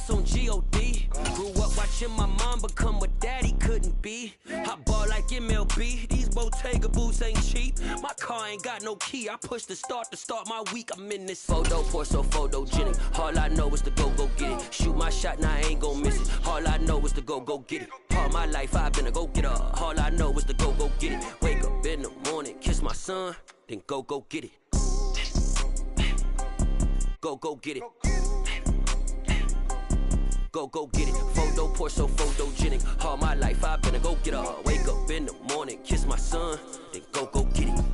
sauce on G.O.D. Grew up watching my mom become what daddy couldn't be. I ball like MLB, these Bottega boots ain't cheap. My car ain't got no key, I push the start to start my week. I'm in this photo for so photogenic. All I know is to go get it. Shoot my shot, now I ain't gon' miss it. All I know is to go get it. All my life I've been a go-getter. All I know is to go get it. Wake up in the morning, kiss my son, then go get it. Go get it. Go get it. Photo pour so photogenic. All my life I've been a go-getter. Wake up in the morning, kiss my son, then go get it.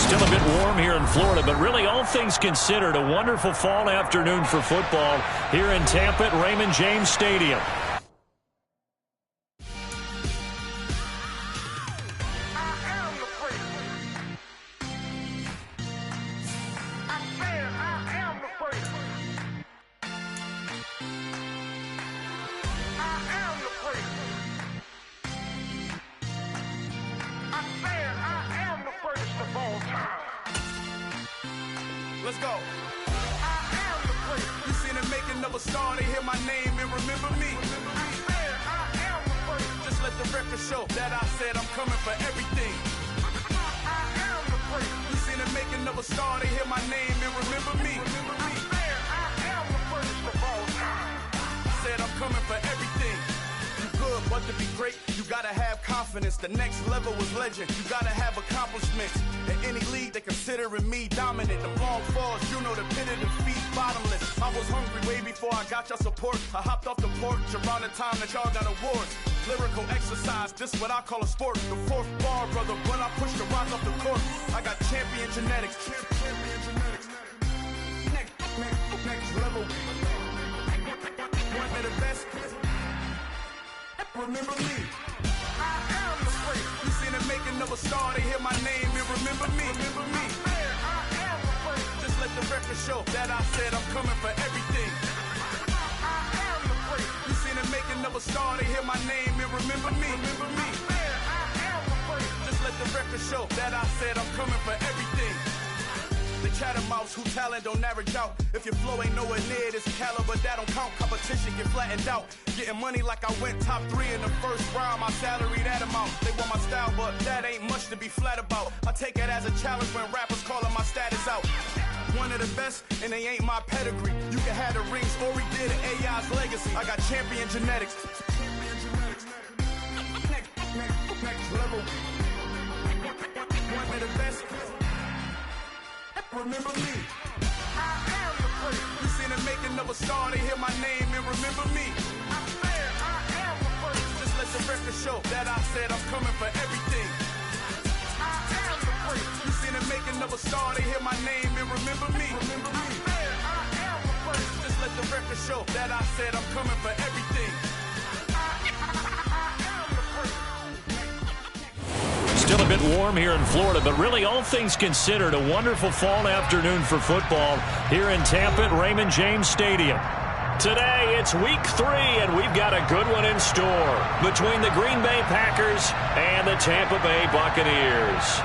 Still a bit warm here in Florida, but really all things considered, a wonderful fall afternoon for football here in Tampa at Raymond James Stadium. Let's go. You seen the making of a star, they hear my name and remember me. Just let the record show that I said I'm coming for everything. You seen the making of a star, they hear my name and remember me. Said I'm coming for everything. Good, but to be great, you gotta have confidence. The next level was legend. You gotta have accomplishments. In any league, they considering me dominant. The long falls, you know the pit of defeat, bottomless. I was hungry way before I got your support. I hopped off the porch around the time that y'all got awards. Lyrical exercise, this what I call a sport. The fourth bar, brother, when I push the rock off the court. I got champion genetics. Champion genetics. Next level. One of the best. Remember me. I am the first. You seen the making of a star, they hear my name and remember me. Remember me. I am the first. Just let the record show that I said I'm coming for everything. I am the first. You seen the making of a star, they hear my name and remember me. Remember me. I am the first. Just let the record show that I said I'm coming for everything. The chattermouths who talent don't average out. If your flow ain't nowhere near this caliber, that don't count. Competition get flattened out. Getting money like I went top 3 in the first round. My salary that amount. They want my style, but that ain't much to be flat about. I take it as a challenge when rappers calling my status out. One of the best, and they ain't my pedigree. You can have the rings, or we did it, AI's legacy. I got champion genetics. Next level. One of the best. Remember me. I am the first. You seen the making of a star, they hear my name and remember me. I am the first. Just let the record show that I said I'm coming for everything. I am the first. You seen the making of a star, they hear my name and remember me. Remember me. I am the first. Just let the record show that I said I'm coming for everything. Still a bit warm here in Florida, but really all things considered, a wonderful fall afternoon for football here in Tampa at Raymond James Stadium. Today, it's week 3, and we've got a good one in store between the Green Bay Packers and the Tampa Bay Buccaneers.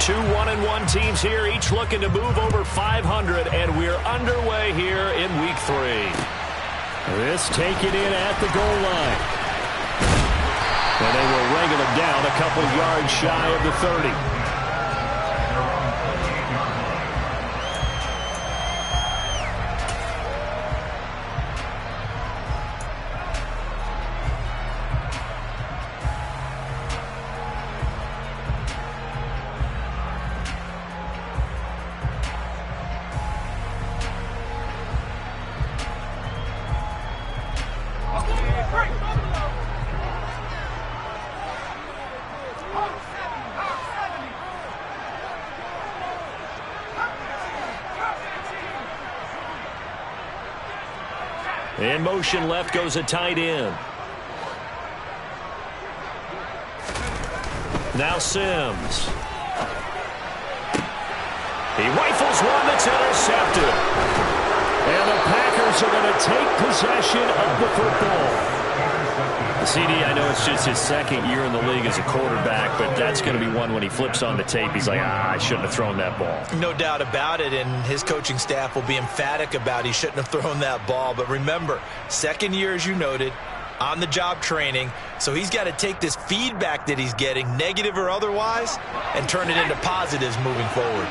Two 1-1 teams here, each looking to move over 500, and we're underway here in week 3. This taken in at the goal line. And they will wrangle it down a couple yards shy of the 30. In motion left goes a tight end. Now Sims. He rifles one that's intercepted. And the Packers are going to take possession of the football. The CD, I know it's just his second year in the league as a quarterback, but that's going to be one when he flips on the tape. He's like, I shouldn't have thrown that ball. No doubt about it, and his coaching staff will be emphatic about he shouldn't have thrown that ball. But remember, second year, as you noted, on-the-job training, so he's got to take this feedback that he's getting, negative or otherwise, and turn it into positives moving forward.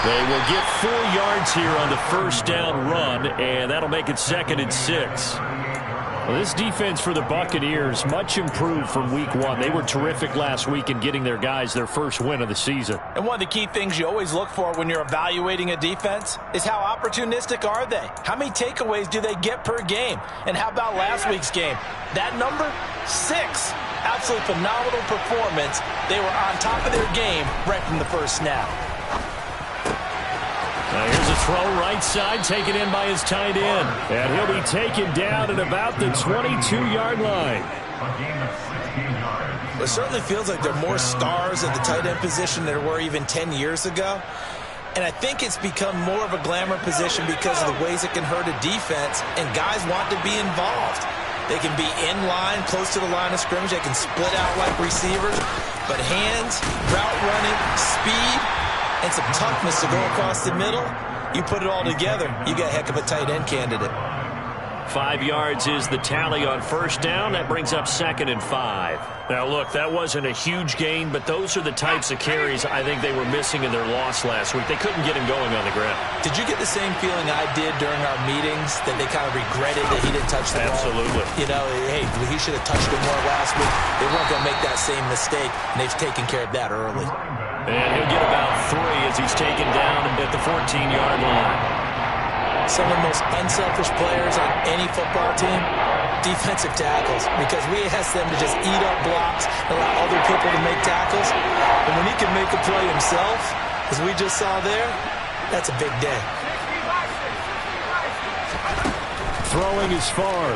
They will get 4 yards here on the first down run, and that'll make it 2nd and 6. Well, this defense for the Buccaneers, much improved from week 1. They were terrific last week in getting their guys their first win of the season. And one of the key things you always look for when you're evaluating a defense is how opportunistic are they? How many takeaways do they get per game? And how about last week's game? That number, 6. Absolutely phenomenal performance. They were on top of their game right from the first snap. Now here's a throw right side, taken in by his tight end. And he'll be taken down at about the 22-yard line. It certainly feels like there are more stars at the tight end position than there were even 10 years ago. And I think it's become more of a glamour position because of the ways it can hurt a defense, and guys want to be involved. They can be in line, close to the line of scrimmage. They can split out like receivers. But hands, route running, speed, and some toughness to go across the middle, you put it all together, you got a heck of a tight end candidate. 5 yards is the tally on first down. That brings up 2nd and 5. Now, look, that wasn't a huge gain, but those are the types of carries I think they were missing in their loss last week. They couldn't get him going on the ground. Did you get the same feeling I did during our meetings, that they kind of regretted that he didn't touch the ball? Absolutely. You know, hey, he should have touched it more last week. They weren't going to make that same mistake, and they've taken care of that early. And he'll get about 3 as he's taken down at the 14-yard line. Some of the most unselfish players on any football team, defensive tackles, because we ask them to just eat up blocks, allow other people to make tackles. And when he can make a play himself, as we just saw there, that's a big day. Throwing is far.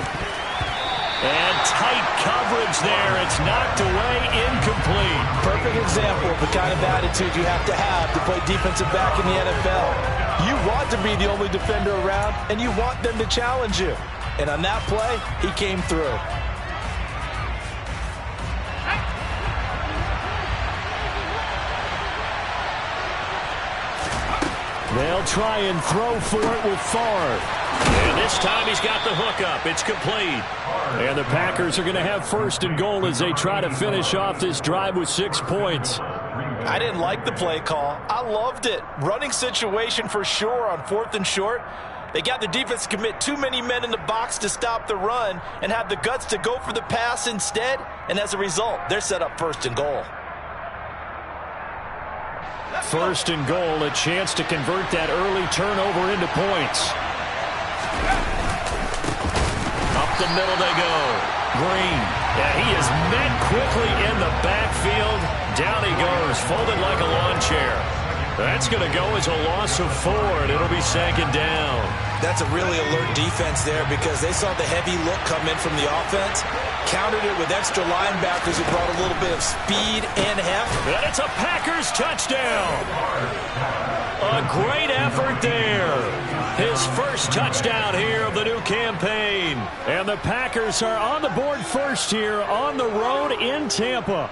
And tight coverage there. It's knocked away, incomplete. Perfect example of the kind of attitude you have to play defensive back in the NFL. You want to be the only defender around, and you want them to challenge you. And on that play, he came through. They'll try and throw for it with Favre. And this time he's got the hook up. It's complete. And the Packers are going to have 1st and goal as they try to finish off this drive with 6 points. I didn't like the play call. I loved it. Running situation for sure on 4th and short. They got the defense to commit too many men in the box to stop the run and have the guts to go for the pass instead. And as a result, they're set up 1st and goal. 1st and goal, a chance to convert that early turnover into points. Up the middle they go. Green. Yeah, he is met quickly in the backfield. Down he goes, folded like a lawn chair. That's going to go as a loss of 4, and it'll be 2nd down. That's a really alert defense there because they saw the heavy look come in from the offense, countered it with extra linebackers who brought a little bit of speed and heft. And it's a Packers touchdown. A great effort there. His first touchdown here of the new campaign. And the Packers are on the board first here on the road in Tampa.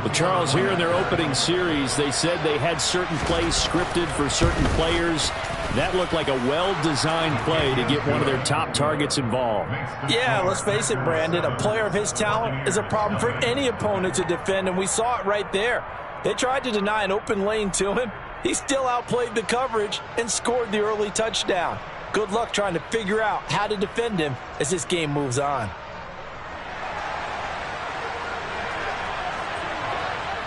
But Charles, here in their opening series, they said they had certain plays scripted for certain players. That looked like a well-designed play to get one of their top targets involved. Yeah, let's face it, Brandon. A player of his talent is a problem for any opponent to defend, and we saw it right there. They tried to deny an open lane to him. He still outplayed the coverage and scored the early touchdown. Good luck trying to figure out how to defend him as this game moves on.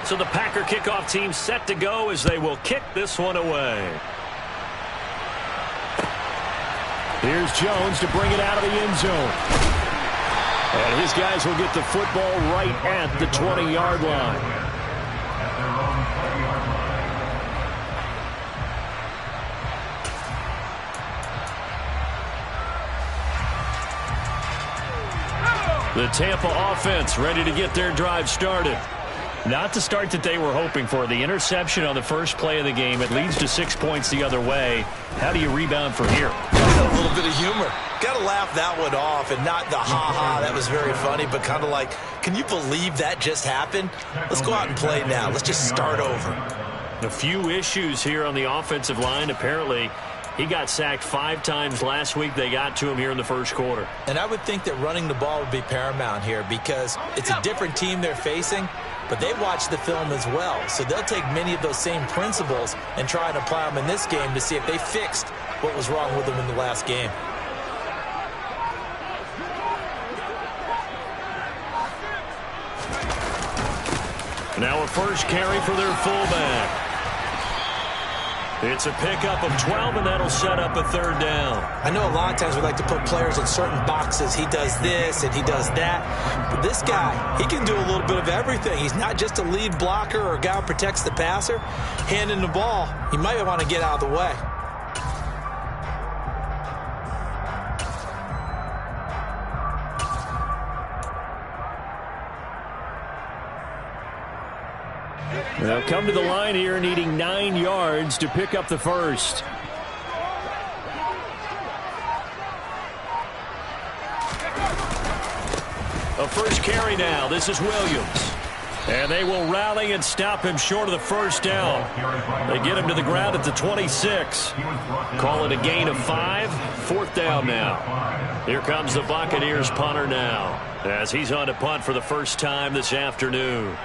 So the Packer kickoff team set to go as they will kick this one away. Here's Jones to bring it out of the end zone. And his guys will get the football right at the 20-yard line. The Tampa offense ready to get their drive started. Not the start that they were hoping for. The interception on the first play of the game. It leads to 6 points the other way. How do you rebound from here? A little bit of humor. Got to laugh that one off, and not the ha-ha, that was very funny, but kind of like, can you believe that just happened? Let's go out and play now. Let's just start over. A few issues here on the offensive line. Apparently, he got sacked 5 times last week. They got to him here in the first quarter. And I would think that running the ball would be paramount here because it's a different team they're facing, but they watch the film as well. So they'll take many of those same principles and try and apply them in this game to see if they fixed what was wrong with them in the last game. Now a first carry for their fullback. It's a pickup of 12, and that'll set up a third down. I know a lot of times we like to put players in certain boxes. He does this and he does that. But this guy, he can do a little bit of everything. He's not just a lead blocker or a guy who protects the passer. Handing the ball, he might want to get out of the way. They'll come to the line here needing 9 yards to pick up the first. A first carry now. This is Williams. And they will rally and stop him short of the first down. They get him to the ground at the 26. Call it a gain of 5. 4th down now. Here comes the Buccaneers punter now, as he's on to punt for the first time this afternoon.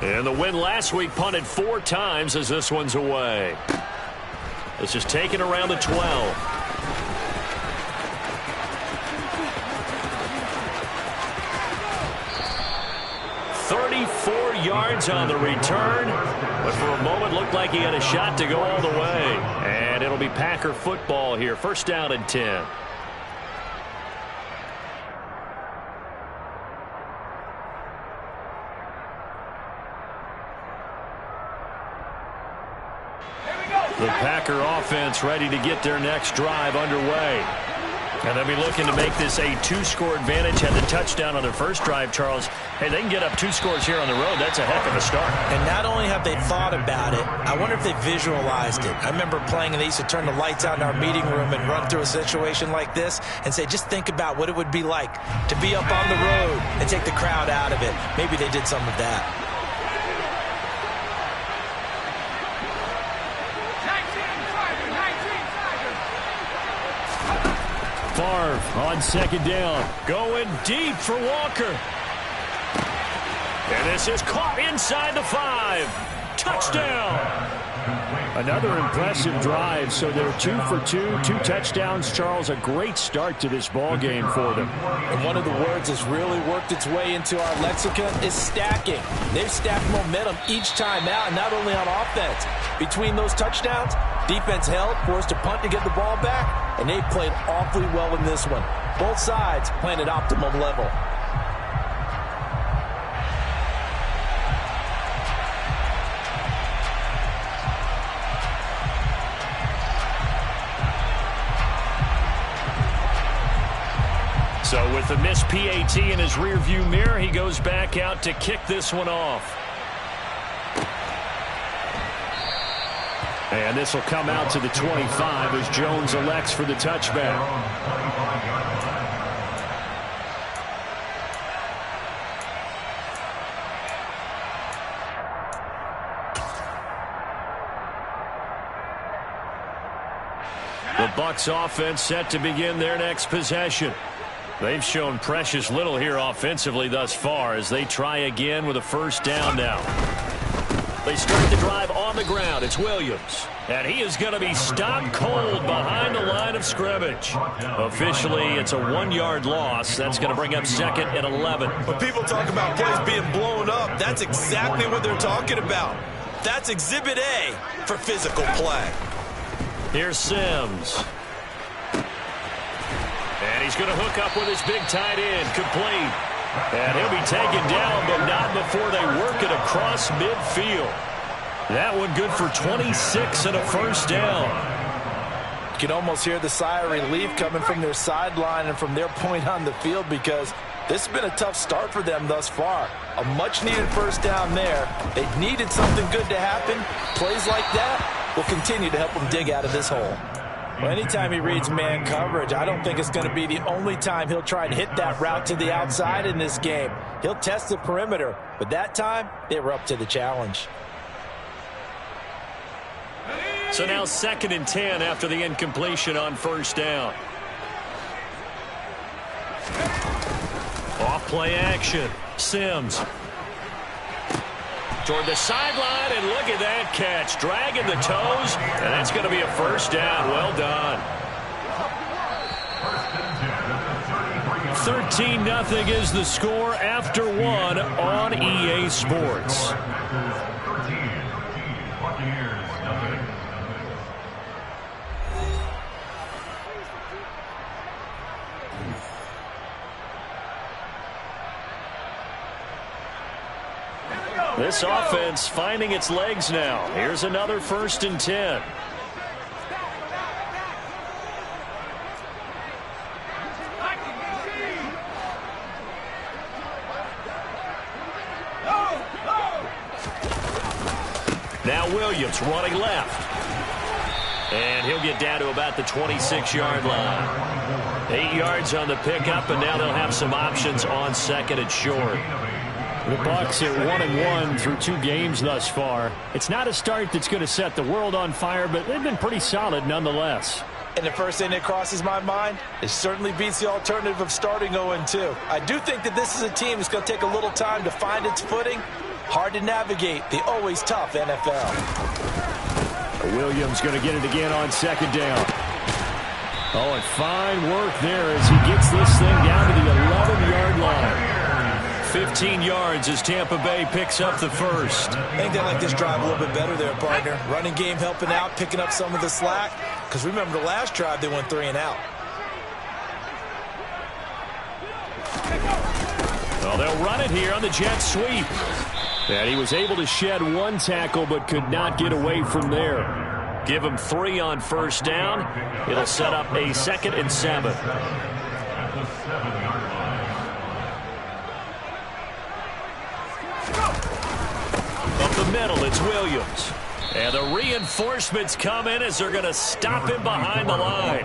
And the win last week punted 4 times as this one's away. This is taken around the 12. 34 yards on the return, but for a moment looked like he had a shot to go all the way. And it'll be Packer football here. First down and 10. The Packer offense ready to get their next drive underway. And they'll be looking to make this a 2-score advantage. Had the touchdown on their first drive, Charles. Hey, they can get up 2 scores here on the road. That's a heck of a start. And not only have they thought about it, I wonder if they visualized it. I remember playing, and they used to turn the lights out in our meeting room and run through a situation like this and say, just think about what it would be like to be up on the road and take the crowd out of it. Maybe they did some of that. Favre on second down. Going deep for Walker. And this is caught inside the 5. Touchdown. Another impressive drive. So they're 2 for 2, 2 touchdowns. Charles, a great start to this ball game for them. And one of the words that's really worked its way into our lexicon is stacking. They've stacked momentum each time out, and not only on offense. Between those touchdowns, defense held, forced a punt to get the ball back, and they've played awfully well in this one. Both sides playing at optimum level. So with the missed PAT in his rearview mirror, he goes back out to kick this one off. And this will come out to the 25 as Jones elects for the touchback. The Bucs offense set to begin their next possession. They've shown precious little here offensively thus far as they try again with a first down now. They start the drive on the ground. It's Williams. And he is going to be stopped cold behind the line of scrimmage. Officially, it's a 1-yard loss. That's going to bring up 2nd and 11. When people talk about plays being blown up, that's exactly what they're talking about. That's Exhibit A for physical play. Here's Sims. And he's going to hook up with his big tight end. Complete. And he'll be taken down, but not before they work it across midfield. That one good for 26 and a first down. You can almost hear the sigh of relief coming from their sideline and from their point on the field, because this has been a tough start for them thus far. A much-needed first down there. They needed something good to happen. Plays like that will continue to help them dig out of this hole. Well, anytime he reads man coverage, I don't think it's going to be the only time he'll try and hit that route to the outside in this game. He'll test the perimeter, but that time they were up to the challenge. So now 2nd and 10 after the incompletion on first down. Off play action. Sims. Toward the sideline, and look at that catch. Dragging the toes, and that's going to be a first down. Well done. 13-0 is the score after 1 on EA Sports. This offense finding its legs now. Here's another 1st and 10. Now Williams running left. And he'll get down to about the 26-yard line. 8 yards on the pickup, and now they'll have some options on 2nd and short. The Bucs at 1-1 through 2 games thus far. It's not a start that's going to set the world on fire, but they've been pretty solid nonetheless. And the first thing that crosses my mind, it certainly beats the alternative of starting 0-2. I do think that this is a team that's going to take a little time to find its footing. Hard to navigate the always tough NFL. Williams going to get it again on 2nd down. Oh, and fine work there as he gets this thing down to the 11-yard line. 15 yards as Tampa Bay picks up the first. I think they like this drive a little bit better there, partner. Running game helping out, picking up some of the slack. Because remember, the last drive they went 3 and out. Well, they'll run it here on the jet sweep. And he was able to shed 1 tackle but could not get away from there. Give him 3 on first down. It'll set up a 2nd and 7. Up the middle, it's Williams. And the reinforcements come in as they're going to stop him behind the line.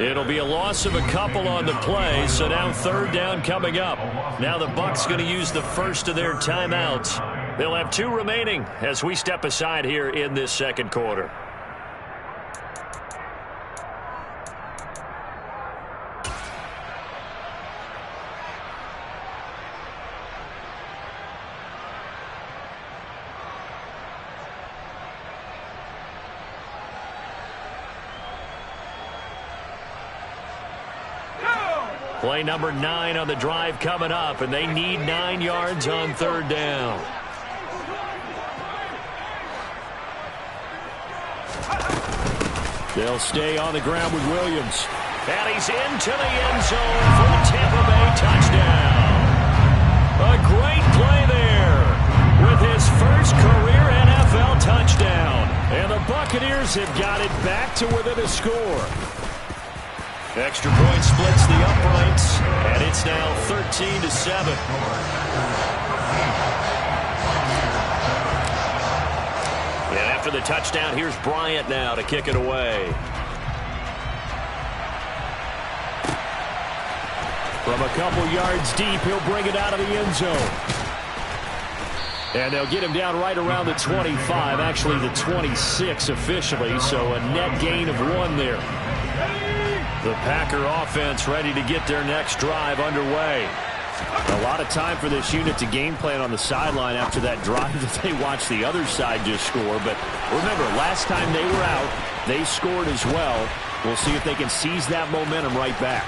It'll be a loss of a couple on the play, so now 3rd down coming up. Now the Bucs going to use the first of their timeouts. They'll have 2 remaining as we step aside here in this 2nd quarter. Play number 9 on the drive coming up, and they need 9 yards on 3rd down. They'll stay on the ground with Williams. And he's into the end zone for the Tampa Bay touchdown. A great play there with his first career NFL touchdown. And the Buccaneers have got it back to within a score. Extra point splits the uprights, and it's now 13-7. And after the touchdown, here's Bryant now to kick it away. From a couple yards deep, he'll bring it out of the end zone. And they'll get him down right around the 25, actually the 26 officially, so a net gain of 1 there. The Packer offense ready to get their next drive underway. A lot of time for this unit to game plan on the sideline after that drive that they watched the other side just score. But remember, last time they were out, they scored as well. We'll see if they can seize that momentum right back.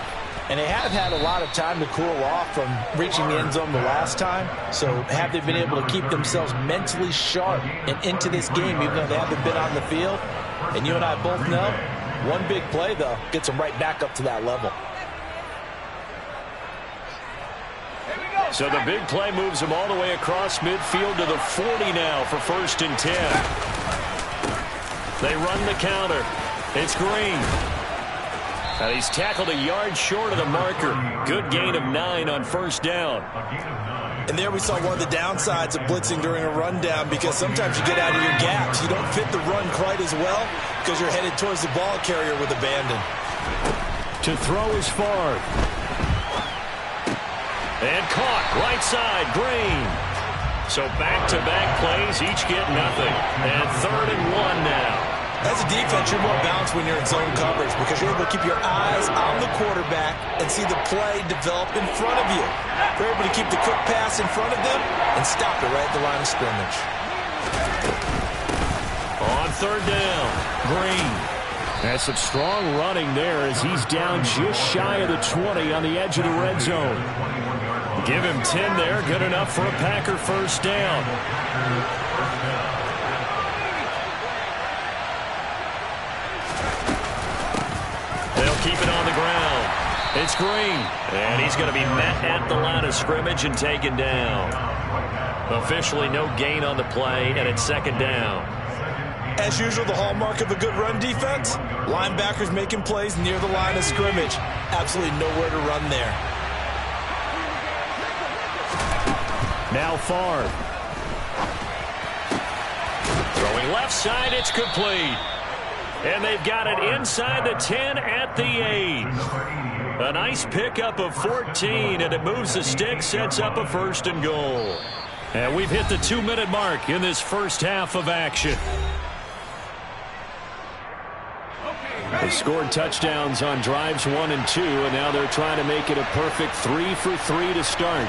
And they have had a lot of time to cool off from reaching the end zone the last time. So have they been able to keep themselves mentally sharp and into this game, even though they haven't been on the field? And you and I both know, one big play, though, gets them right back up to that level. So the big play moves them all the way across midfield to the 40 now for 1st and 10. They run the counter. It's Green. And he's tackled a yard short of the marker. Good gain of 9 on first down. And there we saw one of the downsides of blitzing during a rundown, because sometimes you get out of your gaps. You don't fit the run quite as well because you're headed towards the ball carrier with abandon. To throw is Favre. And caught right side, Green. So back-to-back plays, each get nothing. And 3rd and 1 now. As a defense, you're more balanced when you're in zone coverage because you're able to keep your eyes on the quarterback and see the play develop in front of you. You're able to keep the quick pass in front of them and stop it right at the line of scrimmage. On 3rd down, Green. Has some strong running there as he's down just shy of the 20 on the edge of the red zone. Give him 10 there, good enough for a Packer first down. They'll keep it on the ground. It's Green, and he's going to be met at the line of scrimmage and taken down. Officially no gain on the play, and it's 2nd down. As usual, the hallmark of a good run defense, linebackers making plays near the line of scrimmage. Absolutely nowhere to run there. Now Favre. Throwing left side, it's complete. And they've got it inside the 10 at the 8. A nice pickup of 14, and it moves the stick, sets up a 1st and goal. And we've hit the 2-minute mark in this first half of action. They scored touchdowns on drives 1 and 2, and now they're trying to make it a perfect 3 for 3 to start.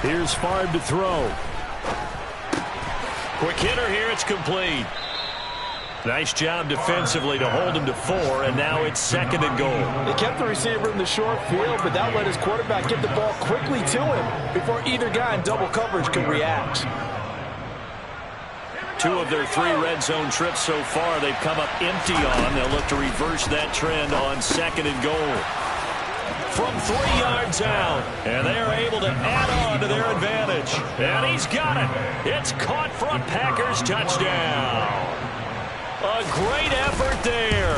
Here's Favre to throw. Quick hitter here, it's complete. Nice job defensively to hold him to 4, and now it's 2nd and goal. They kept the receiver in the short field, but that let his quarterback get the ball quickly to him before either guy in double coverage could react. 2 of their 3 red zone trips so far they've come up empty on. They'll look to reverse that trend on 2nd and goal. From 3 yards out, and they are able to add on to their advantage. And he's got it. It's caught for a Packers touchdown. A great effort there.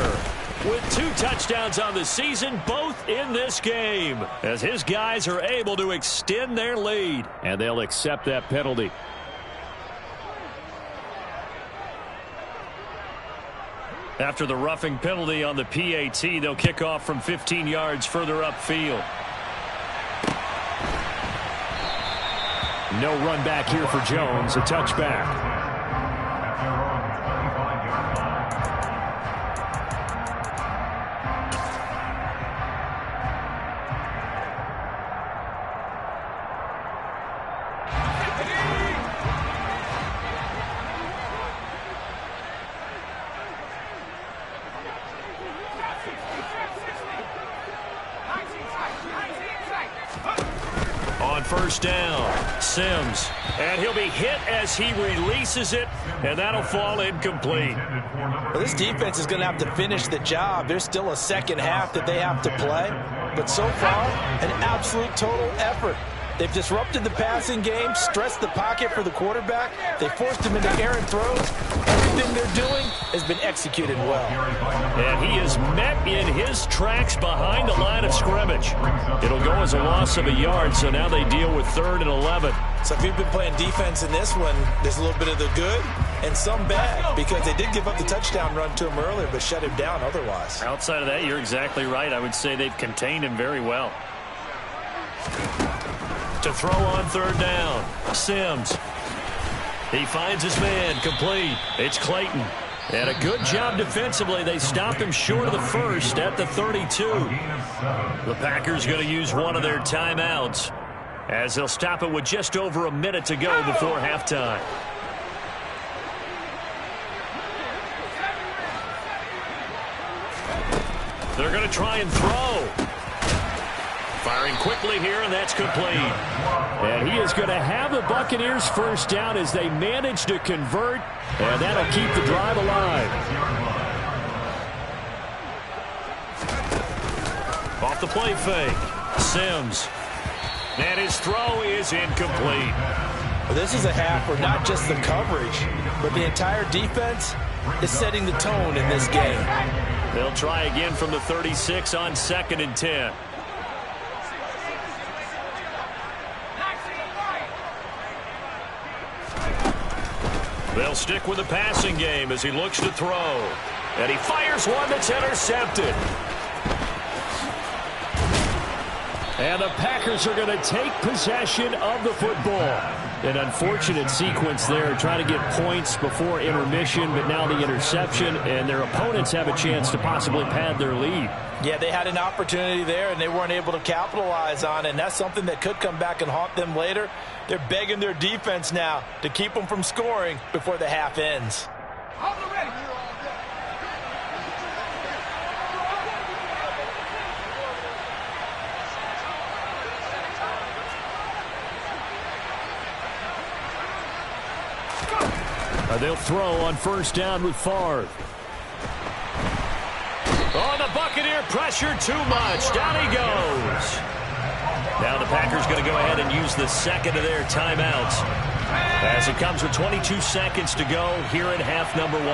With 2 touchdowns on the season, both in this game, as his guys are able to extend their lead. And they'll accept that penalty. After the roughing penalty on the PAT, they'll kick off from 15 yards further upfield. No run back here for Jones, a touchback. First down, Sims, and he'll be hit as he releases it, and that'll fall incomplete. Well, this defense is going to have to finish the job. There's still a second half that they have to play, but so far, an absolute total effort. They've disrupted the passing game, stressed the pocket for the quarterback. They forced him into errant throws. Everything they're doing has been executed well. And he is met in his tracks behind the line of scrimmage. It'll go as a loss of a yard, so now they deal with 3rd and 11. So if you've been playing defense in this one, there's a little bit of the good and some bad, because they did give up the touchdown run to him earlier, but shut him down otherwise. Outside of that, you're exactly right. I would say they've contained him very well. To throw on 3rd down, Sims. He finds his man, complete. It's Clayton. And a good job defensively. They stop him short of the 1st at the 32. The Packers going to use one of their timeouts, as they'll stop it with just over a minute to go before halftime. They're going to try and throw. Firing quickly here, and that's complete. And he is going to have the Buccaneers first down as they manage to convert, and that'll keep the drive alive. Off the play fake, Sims. And his throw is incomplete. Well, this is a half where not just the coverage, but the entire defense is setting the tone in this game. They'll try again from the 36 on 2nd and 10. They'll stick with the passing game as he looks to throw. And he fires one that's intercepted. And the Packers are going to take possession of the football. An unfortunate sequence there, trying to get points before intermission, but now the interception, and their opponents have a chance to possibly pad their lead. Yeah, they had an opportunity there, and they weren't able to capitalize on it, and that's something that could come back and haunt them later. They're begging their defense now to keep them from scoring before the half ends. They'll throw on 1st down with Favre. Oh, the Buccaneer pressure too much. Down he goes. Now the Packers going to go ahead and use the 2nd of their timeouts as it comes with 22 seconds to go here in half number 1.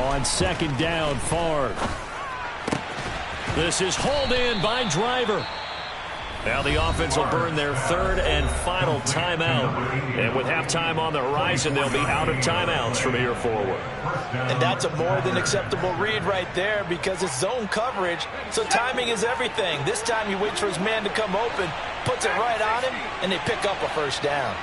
On 2nd down, Favre. This is hauled in by Driver. Now the offense will burn their 3rd and final timeout. And with halftime on the horizon, they'll be out of timeouts from here forward. And that's a more than acceptable read right there because it's zone coverage, so timing is everything. This time he waits for his man to come open, puts it right on him, and they pick up a 1st down.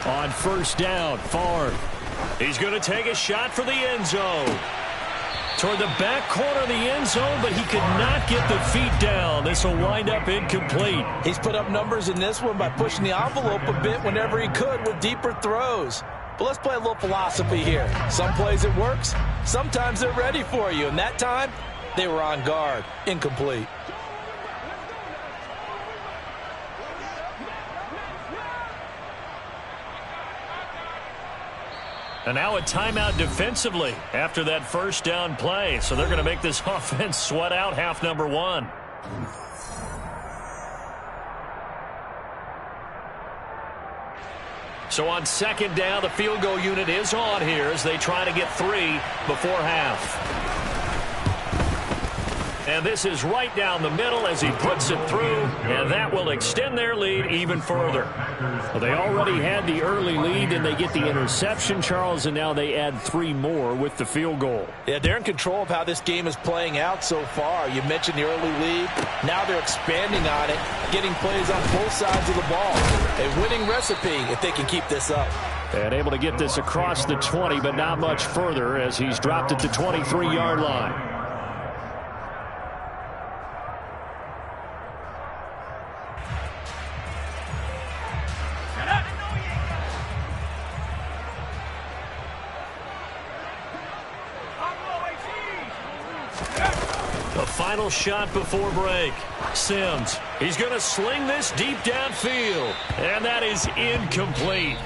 On 1st down, Favre. He's going to take a shot for the end zone. Toward the back corner of the end zone, but he could not get the feet down. This will wind up incomplete. He's put up numbers in this one by pushing the envelope a bit whenever he could with deeper throws. But let's play a little philosophy here. Some plays it works, sometimes they're ready for you, and that time they were on guard. Incomplete. And now a timeout defensively after that 1st down play. So they're going to make this offense sweat out half number 1. So on 2nd down, the field goal unit is on here as they try to get 3 before half. And this is right down the middle as he puts it through, and that will extend their lead even further. Well, they already had the early lead, and they get the interception, Charles, and now they add 3 more with the field goal. Yeah, they're in control of how this game is playing out so far. You mentioned the early lead. Now they're expanding on it, getting plays on both sides of the ball. A winning recipe if they can keep this up. And able to get this across the 20, but not much further as he's dropped at the 23-yard line. Final shot before break. Sims, he's going to sling this deep downfield, and that is incomplete.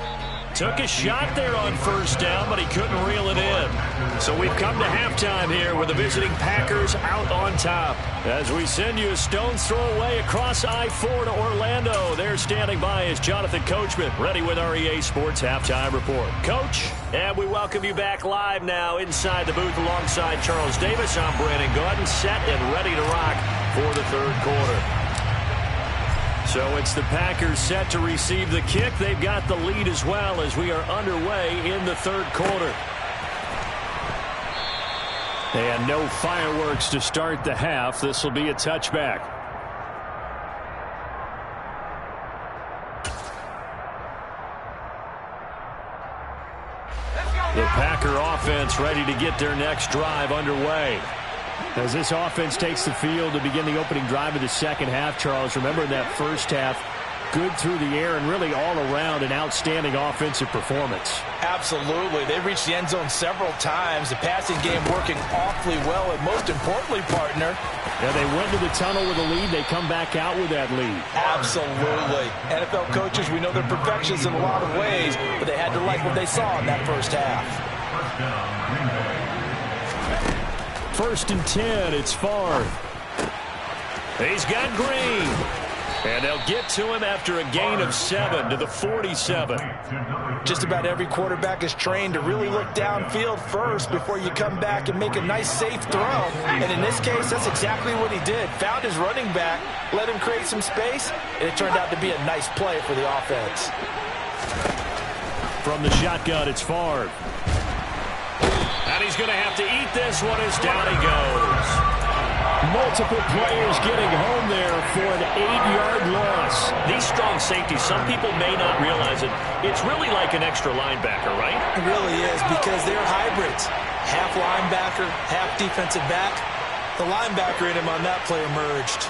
Took a shot there on 1st down, but he couldn't reel it in. So we've come to halftime here with the visiting Packers out on top. As we send you a stone's throw away across I-4 to Orlando. There standing by is Jonathan Coachman, ready with our EA Sports Halftime Report. Coach, and we welcome you back live now inside the booth alongside Charles Davis. I'm Brandon Gordon, set and ready to rock for the 3rd quarter. So it's the Packers set to receive the kick. They've got the lead as well as we are underway in the 3rd quarter. And no fireworks to start the half. This will be a touchback. The Packer offense ready to get their next drive underway. As this offense takes the field to begin the opening drive of the 2nd half, Charles, remember that 1st half, good through the air and really all around an outstanding offensive performance. Absolutely. They reached the end zone several times. The passing game working awfully well, and most importantly, partner, yeah, they went to the tunnel with a lead. They come back out with that lead. Absolutely. NFL coaches, we know they're perfectionists in a lot of ways, but they had to like what they saw in that 1st half. First and 10, it's Favre. He's got Green. And they'll get to him after a gain of 7 to the 47. Just about every quarterback is trained to really look downfield first before you come back and make a nice, safe throw. And in this case, that's exactly what he did. Found his running back, let him create some space, and it turned out to be a nice play for the offense. From the shotgun, it's Favre. And he's going to have to eat this one as down he goes. Multiple players getting home there for an 8-yard loss. These strong safeties, some people may not realize it. It's really like an extra linebacker, right? It really is, because they're hybrids. Half linebacker, half defensive back. The linebacker in him on that play emerged.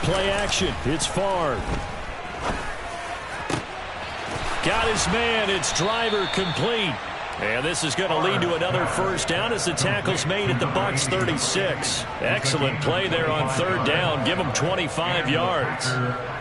Play action. It's Favre. Got his man. It's Driver complete. And this is going to lead to another first down as the tackle's made at the Bucs 36. Excellent play there on third down. Give them 25 yards.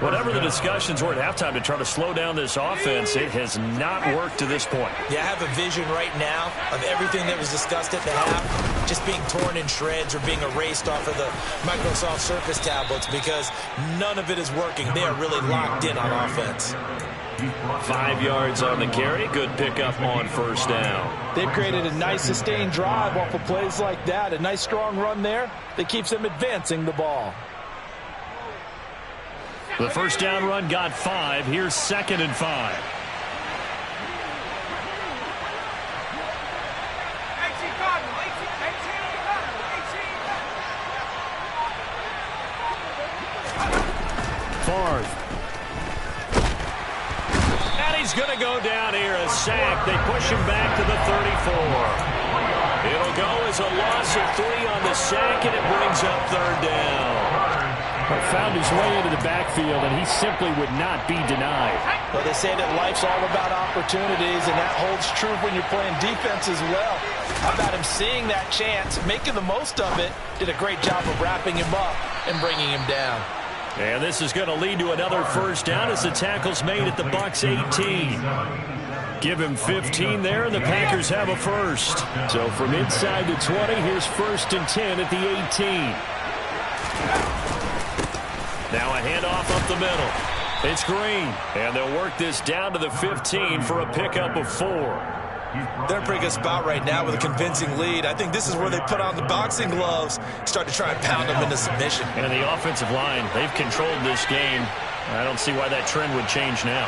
Whatever the discussions were at halftime to try to slow down this offense, it has not worked to this point. Yeah, I have a vision right now of everything that was discussed at the half just being torn in shreds or being erased off of the Microsoft Surface tablets, because none of it is working. They are really locked in on offense. 5 yards on the carry. Good pickup on first down. They've created a nice sustained drive off of plays like that. A nice strong run there that keeps them advancing the ball. The first down run got 5. Here's 2nd and 5. Favre. He's going to go down here, a sack. They push him back to the 34. It'll go as a loss of 3 on the sack, and it brings up third down. Found his way into the backfield, and he simply would not be denied. Well, they say that life's all about opportunities, and that holds true when you're playing defense as well. How about him seeing that chance, making the most of it, did a great job of wrapping him up and bringing him down. And this is going to lead to another first down as the tackle's made at the Bucs 18. Give him 15 there, and the Packers have a first. So from inside the 20, here's 1st and 10 at the 18. Now a handoff up the middle. It's Green, and they'll work this down to the 15 for a pickup of 4. They're in a pretty good spot right now with a convincing lead. I think this is where they put on the boxing gloves, start to try and pound them into submission. And the offensive line, they've controlled this game. I don't see why that trend would change now.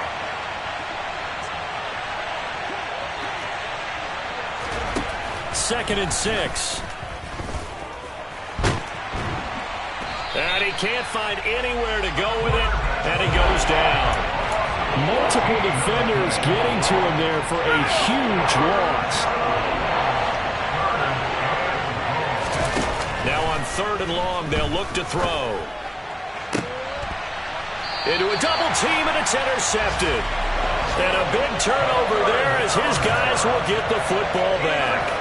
Second and 6. And he can't find anywhere to go with it, and he goes down. Multiple defenders getting to him there for a huge loss. Now on 3rd and long, they'll look to throw. Into a double team, and it's intercepted. And a big turnover there as his guys will get the football back.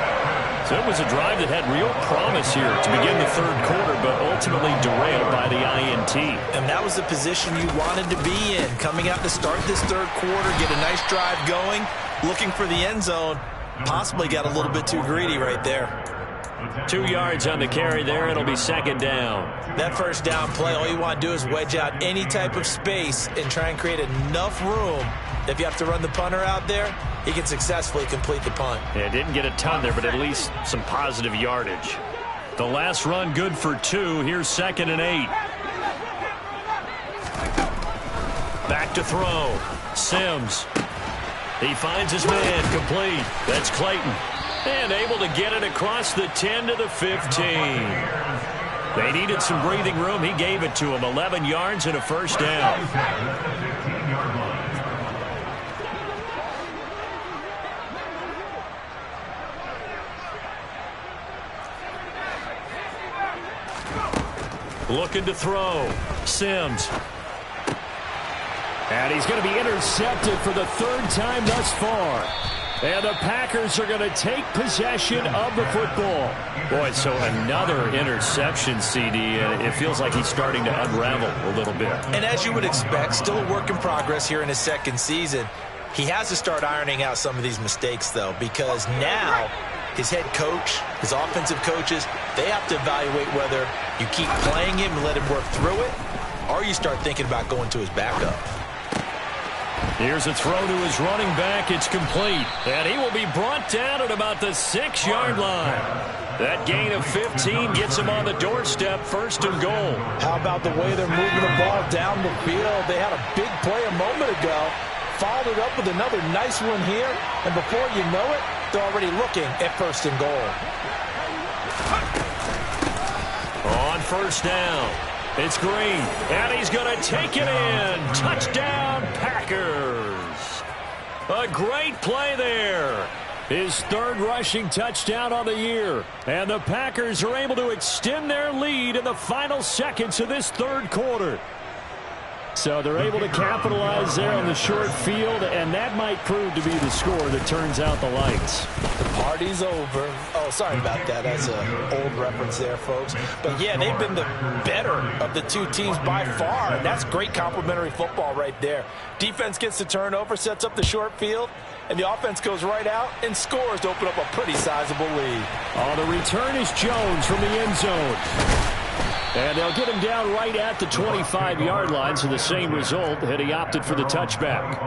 So it was a drive that had real promise here to begin the 3rd quarter, but ultimately derailed by the INT. And that was the position you wanted to be in, coming out to start this 3rd quarter, get a nice drive going, looking for the end zone. Possibly got a little bit too greedy right there. 2 yards on the carry there. It'll be 2nd down. That first down play, all you want to do is wedge out any type of space and try and create enough room. If you have to run the punter out there, he can successfully complete the punt. Yeah, didn't get a ton there, but at least some positive yardage. The last run good for 2. Here's 2nd and 8. Back to throw. Sims. He finds his man complete. That's Clayton. And able to get it across the 10 to the 15. They needed some breathing room. He gave it to him. 11 yards and a first down. Looking to throw. Sims. And he's going to be intercepted for the 3rd time thus far. And the Packers are going to take possession of the football. Boy, so another interception, CD, and it feels like he's starting to unravel a little bit. And as you would expect, still a work in progress here in his 2nd season. He has to start ironing out some of these mistakes, though, because now his head coach, his offensive coaches, they have to evaluate whether you keep playing him and let him work through it, or you start thinking about going to his backup. Here's a throw to his running back. It's complete. And he will be brought down at about the 6-yard line. That gain of 15 gets him on the doorstep, 1st and goal. How about the way they're moving the ball down the field? They had a big play a moment ago, followed it up with another nice one here, and before you know it, they're already looking at 1st and goal. On 1st down, it's Green, and he's going to take it in. Touchdown, Packers. A great play there. His 3rd rushing touchdown on the year. And the Packers are able to extend their lead in the final seconds of this 3rd quarter. So they're able to capitalize there on the short field, and that might prove to be the score that turns out the lights. The party's over. Oh, sorry about that. That's an old reference there, folks. But, yeah, they've been the better of the two teams by far, and that's great complimentary football right there. Defense gets the turnover, sets up the short field, and the offense goes right out and scores to open up a pretty sizable lead. On the return is Jones from the end zone. And they'll get him down right at the 25-yard line, so the same result had he opted for the touchback.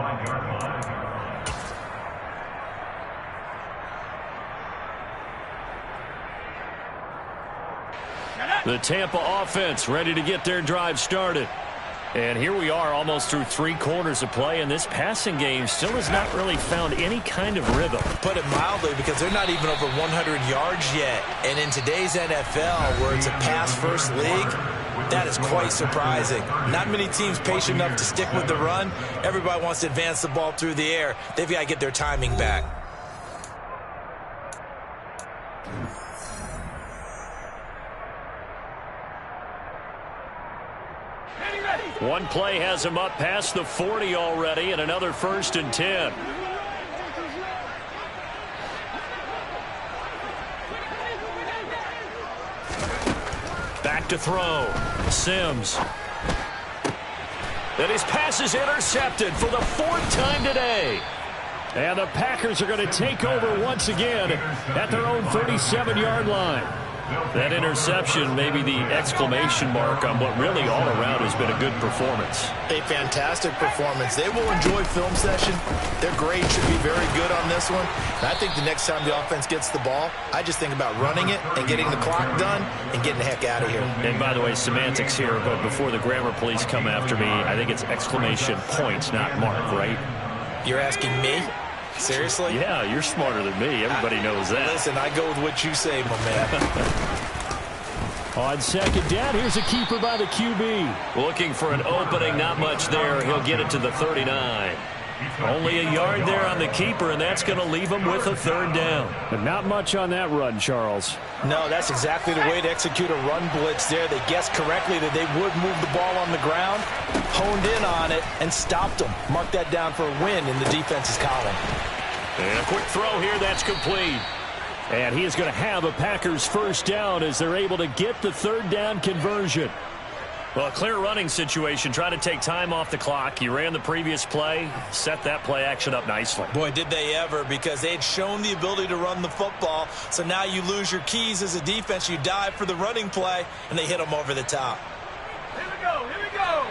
The Tampa offense ready to get their drive started. And here we are almost through 3 quarters of play, and this passing game still has not really found any kind of rhythm. Put it mildly, because they're not even over 100 yards yet. And in today's NFL, where it's a pass-first league, that is quite surprising. Not many teams patient enough to stick with the run. Everybody wants to advance the ball through the air. They've got to get their timing back. One play has him up past the 40 already, and another 1st and 10. Back to throw. Sims. And his pass is intercepted for the 4th time today. And the Packers are going to take over once again at their own 37-yard line. That interception may be the exclamation mark on what really all around has been a good performance. A fantastic performance. They will enjoy film session. Their grade should be very good on this one. And I think the next time the offense gets the ball, I just think about running it and getting the clock done and getting the heck out of here. And by the way, semantics here, but before the grammar police come after me, I think it's exclamation point, not mark, right? You're asking me? Seriously? Yeah, you're smarter than me. Everybody knows that. Listen, I go with what you say, my man. On 2nd down, here's a keeper by the QB. Looking for an opening, not much there. He'll get it to the 39. Only a yard there on the keeper, and that's going to leave him with a 3rd down. But not much on that run, Charles. No, that's exactly the way to execute a run blitz there. They guessed correctly that they would move the ball on the ground, honed in on it, and stopped them. Mark that down for a win in the defense's column. And a quick throw here, that's complete. And he is going to have a Packers 1st down as they're able to get the 3rd down conversion. Well, a clear running situation. Try to take time off the clock. You ran the previous play, set that play action up nicely. Boy, did they ever, because they had shown the ability to run the football. So now you lose your keys as a defense. You dive for the running play, and they hit them over the top. Here we go, here we go.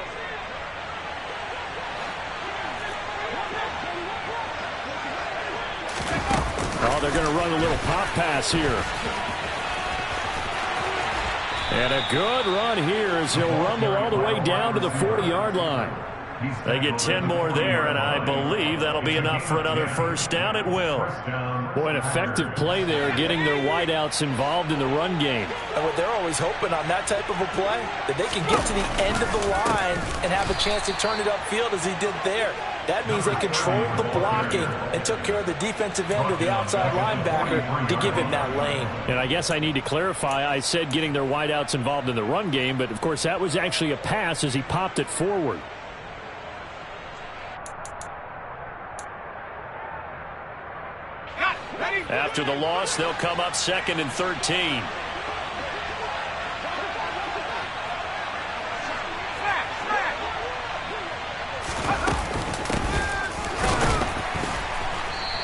Oh, they're going to run a little pop pass here. And a good run here as he'll rumble all the way down to the 40-yard line. They get 10 more there, and I believe that'll be enough for another 1st down. It will. Boy, an effective play there, getting their wideouts involved in the run game. And what they're always hoping on that type of a play, that they can get to the end of the line and have a chance to turn it upfield as he did there. That means they controlled the blocking and took care of the defensive end or the outside linebacker to give him that lane. And I guess I need to clarify, I said getting their wideouts involved in the run game, but of course that was actually a pass as he popped it forward. After the loss, they'll come up 2nd and 13.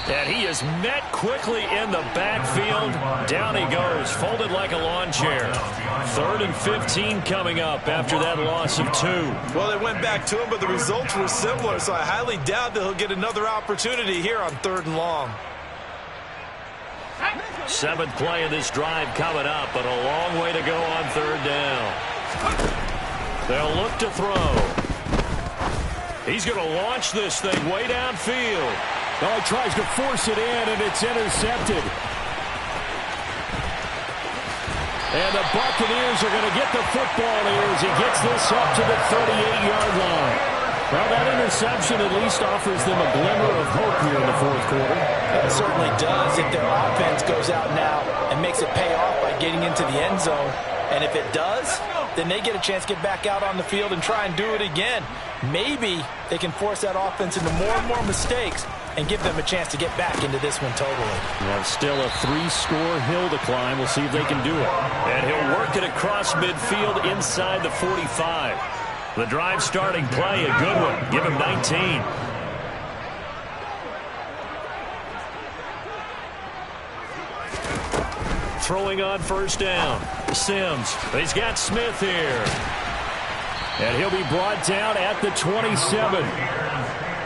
And he is met quickly in the backfield. Down he goes, folded like a lawn chair. 3rd and 15 coming up after that loss of 2. Well, they went back to him, but the results were similar, so I highly doubt that he'll get another opportunity here on 3rd and long. 7th play of this drive coming up, but a long way to go on 3rd down. They'll look to throw. He's going to launch this thing way downfield. Oh, he tries to force it in, and it's intercepted. And the Buccaneers are going to get the football here as he gets this up to the 38-yard line. Well, that interception at least offers them a glimmer of hope here in the 4th quarter. It certainly does if their offense goes out now and makes it pay off by getting into the end zone. And if it does, then they get a chance to get back out on the field and try and do it again. Maybe they can force that offense into more and more mistakes and give them a chance to get back into this one totally. Well, still a 3-score hill to climb. We'll see if they can do it. And he'll work it across midfield inside the 45. The drive starting play, a good one. Give him 19. Throwing on 1st down. Sims. He's got Smith here. And he'll be brought down at the 27.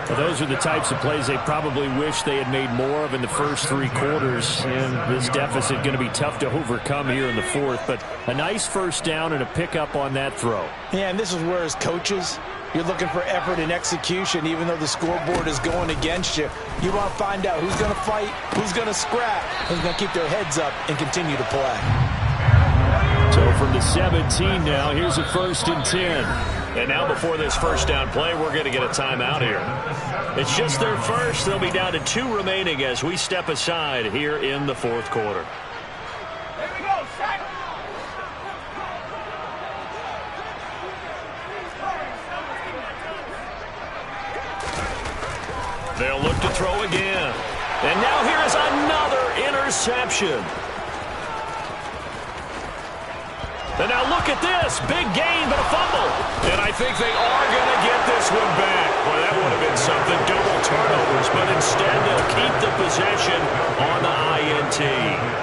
Well, those are the types of plays they probably wish they had made more of in the first 3 quarters. And this deficit going to be tough to overcome here in the 4th. But a nice 1st down and a pickup on that throw. Yeah, and this is where as coaches, you're looking for effort and execution even though the scoreboard is going against you. You want to find out who's going to fight, who's going to scrap, who's going to keep their heads up and continue to play. So from the 17 now, here's a 1st and 10. And now before this 1st down play, we're going to get a timeout here. It's just their first. They'll be down to 2 remaining as we step aside here in the 4th quarter. They'll look to throw again. And now here is another interception. And now look at this. Big gain, but a fumble. And I think they are going to get this one back. Well, that would have been something. Double turnovers, but instead they'll keep the possession on the INT.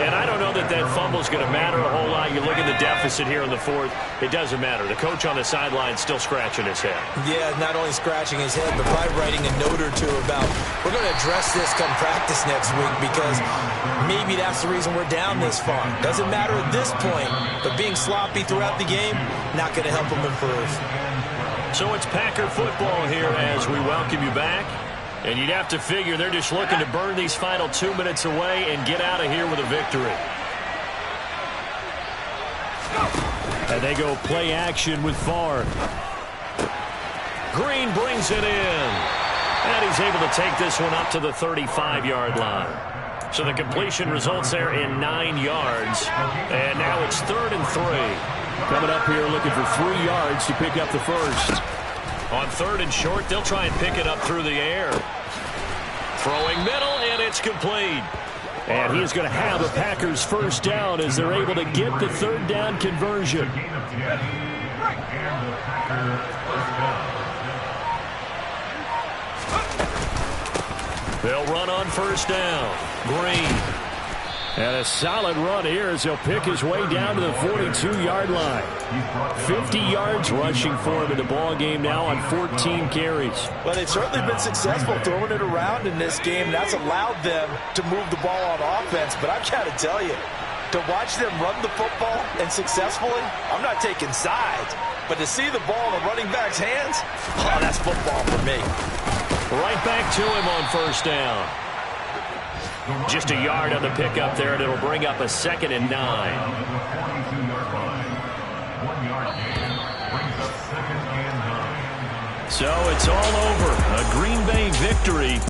And I don't know that that fumble is going to matter a whole lot. You look at the deficit here in the 4th. It doesn't matter. The coach on the sideline still scratching his head. Yeah, not only scratching his head, but probably writing a note or two about we're going to address this come practice next week because maybe that's the reason we're down this far. Doesn't matter at this point, but being sloppy throughout the game, not going to help them improve. So it's Packer football here as we welcome you back. And you'd have to figure they're just looking to burn these final 2 minutes away and get out of here with a victory. And they go play action with Favre. Green brings it in. And he's able to take this one up to the 35-yard line. So the completion results there in 9 yards. And now it's 3rd and 3. Coming up here looking for 3 yards to pick up the 1st. On 3rd and short, they'll try and pick it up through the air. Throwing middle, and it's complete. And he's going to have a Packers 1st down as they're able to get the 3rd down conversion. They'll run on 1st down. Green. And a solid run here as he'll pick his way down to the 42-yard line. 50 yards rushing for him in the ball game now on 14 carries. Well, they've certainly been successful throwing it around in this game. That's allowed them to move the ball on offense. But I've got to tell you, to watch them run the football and successfully, I'm not taking sides. But to see the ball in the running back's hands, oh, that's football for me. Right back to him on 1st down. Just a yard on the pickup there, and it'll bring up a 2nd and 9. So it's all over. A Green Bay victory.